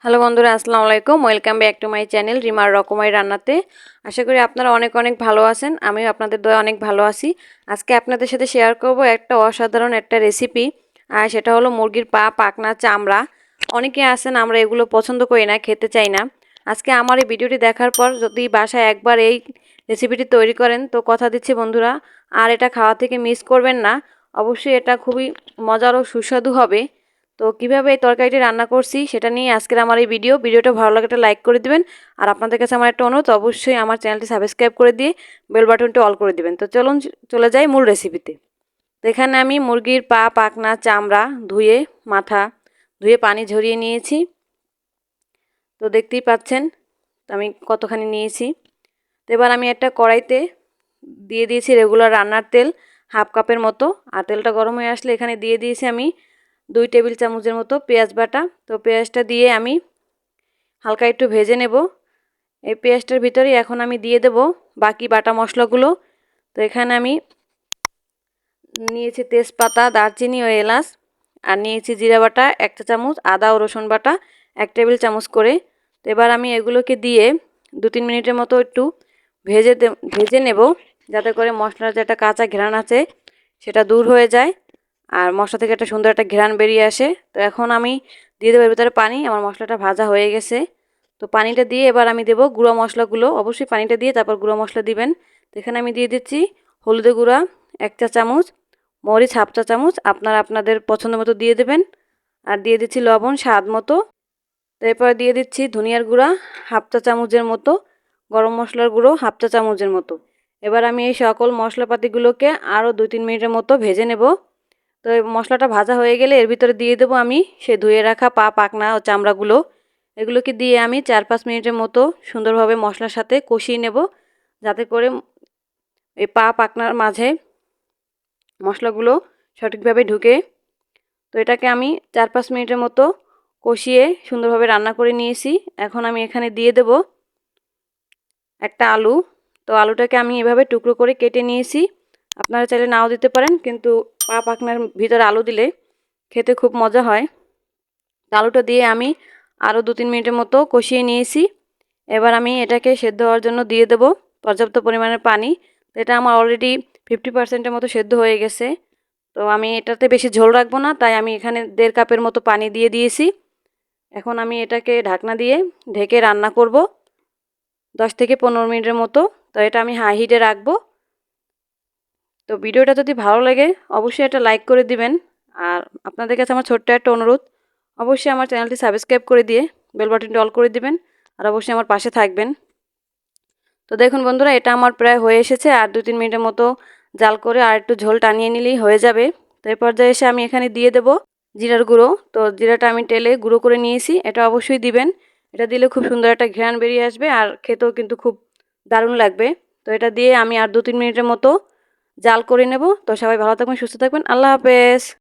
Hello বন্ধুরা, আসসালামু আলাইকুম। Welcome back to my channel রিমার রকমারি রান্নাতে। আশা করি আপনারা অনেক অনেক ভালো আছেন। আমিও আপনাদের দয়া অনেক ভালো আছি। আজকে আপনাদের সাথে শেয়ার করব একটা অসাধারণ একটা রেসিপি, আর সেটা হলো মুরগির পা, পাখনা, চামড়া। অনেকে আছেন আমরা এগুলো পছন্দ করি না, খেতে চাই না। আজকে আমার এই ভিডিওটি দেখার পর যদি বাসায় একবার এই রেসিপিটি তৈরি করেন তো কথা দিচ্ছি বন্ধুরা, আর এটা খাওয়া থেকে মিস করবেন না। অবশ্যই এটা খুবই মজার ও সুস্বাদু হবে। তো কিভাবে এই তরকারিটি রান্না করছি সেটা নিয়ে আজকের আমার এই ভিডিওটা ভালো লাগে একটা লাইক করে দিবেন। আর আপনাদের কাছে আমার একটা অনুরোধ, অবশ্যই আমার চ্যানেলটি সাবস্ক্রাইব করে দিয়ে বেল বাটনটি অল করে দিবেন। তো চলুন চলে যাই মূল রেসিপিতে। তো এখানে আমি মুরগির পা, পাখনা, চামড়া ধুয়ে, মাথা ধুয়ে পানি ঝরিয়ে নিয়েছি। তো দেখতেই পাচ্ছেন তো আমি কতখানি নিয়েছি। তো এবার আমি একটা কড়াইতে দিয়ে দিয়েছি রেগুলার রান্নার তেল, হাফ কাপের মতো। আর তেলটা গরম হয়ে আসলে এখানে দিয়ে দিয়েছি আমি 2 টেবিল চামচের মতো পেঁয়াজ বাটা। তো পেঁয়াজটা দিয়ে আমি হালকা একটু ভেজে নেব। এই পেঁয়াজটার ভিতরেই এখন আমি দিয়ে দেব বাকি বাটা মশলাগুলো। তো এখানে আমি নিয়েছি তেজপাতা, দারচিনি ও এলাচ, আর নিয়েছি জিরা বাটা 1 চা চামচ, আদা ও রসুন বাটা 1 টেবিল চামচ করে। তো এবার আমি এগুলোকে দিয়ে 2-3 মিনিটের মতো একটু ভেজে নেব, যাতে করে মশলার যে একটা কাঁচা ঘ্রাণ আছে সেটা দূর হয়ে যায় আর মশলা থেকে একটা সুন্দর একটা ঘ্রাণ বেরিয়ে আসে। তো এখন আমি দিয়ে দেবো এর ভিতরে পানি। আমার মশলাটা ভাজা হয়ে গেছে। তো পানিটা দিয়ে এবার আমি দেবো গুঁড়ো মশলাগুলো। অবশ্যই পানিটা দিয়ে তারপর গুঁড়ো মশলা দিবেন। তো এখানে আমি দিয়ে দিচ্ছি হলুদের গুঁড়া 1 চা চামচ, মরিচ হাফ চা চামচ, আপনারা আপনাদের পছন্দ মতো দিয়ে দেবেন। আর দিয়ে দিচ্ছি লবণ স্বাদ মতো। তো এরপর দিয়ে দিচ্ছি ধনিয়ার গুঁড়া হাফ চা চামচের মতো, গরম মশলার গুঁড়ো হাফ চা চামচের মতো। এবার আমি এই সকল মশলাপাতিগুলোকে আরও 2-3 মিনিটের মতো ভেজে নেব। তো মশলাটা ভাজা হয়ে গেলে এর ভিতরে দিয়ে দেবো আমি সে ধুয়ে রাখা পা, পাখনা ও চামড়াগুলো। এগুলোকে দিয়ে আমি 4-5 মিনিটের মতো সুন্দরভাবে মশলার সাথে কষিয়ে নেব, যাতে করে এই পা, পাখনার মাঝে মশলাগুলো সঠিকভাবে ঢুকে। তো এটাকে আমি 4-5 মিনিটের মতো কষিয়ে সুন্দরভাবে রান্না করে নিয়েছি। এখন আমি এখানে দিয়ে দেব একটা আলু। তো আলুটাকে আমি এভাবে টুকরো করে কেটে নিয়েছি। আপনারা চাইলে নাও দিতে পারেন, কিন্তু পা, পাখনার ভিতরে আলু দিলে খেতে খুব মজা হয়। আলুটা দিয়ে আমি আরও 2-3 মিনিটের মতো কষিয়ে নিয়েছি। এবার আমি এটাকে সেদ্ধ হওয়ার জন্য দিয়ে দেব পর্যাপ্ত পরিমাণের পানি। এটা আমার অলরেডি 50%-এর মতো সেদ্ধ হয়ে গেছে। তো আমি এটাতে বেশি ঝোল রাখবো না, তাই আমি এখানে 1.5 কাপের মতো পানি দিয়ে দিয়েছি। এখন আমি এটাকে ঢাকনা দিয়ে ঢেকে রান্না করব 10 থেকে 15 মিনিটের মতো। তো এটা আমি হাই হিটে রাখবো। তো ভিডিওটা যদি ভালো লাগে অবশ্যই একটা লাইক করে দিবেন। আর আপনাদের কাছে আমার ছোট্ট একটা অনুরোধ, অবশ্যই আমার চ্যানেলটি সাবস্ক্রাইব করে দিয়ে বেল বাটনটি অল করে দিবেন। আর অবশ্যই আমার পাশে থাকবেন। তো দেখুন বন্ধুরা, এটা আমার প্রায় হয়ে এসেছে। আর 2-3 মিনিটের মতো জাল করে আর একটু ঝোল টানিয়ে নিলেই হয়ে যাবে। তো এই পর্যায়ে এসে আমি এখানে দিয়ে দেব জিরার গুঁড়ো। তো জিরাটা আমি তেলে গুঁড়ো করে নিয়েছি, এটা অবশ্যই দিবেন। এটা দিলে খুব সুন্দর একটা ঘ্রাণ বেরিয়ে আসবে আর খেতেও কিন্তু খুব দারুণ লাগবে। তো এটা দিয়ে আমি আর 2-3 মিনিটের মতো জাল করে নেব। তো সবাই ভালো থাকবেন, সুস্থ থাকবেন। আল্লাহ হাফেজ।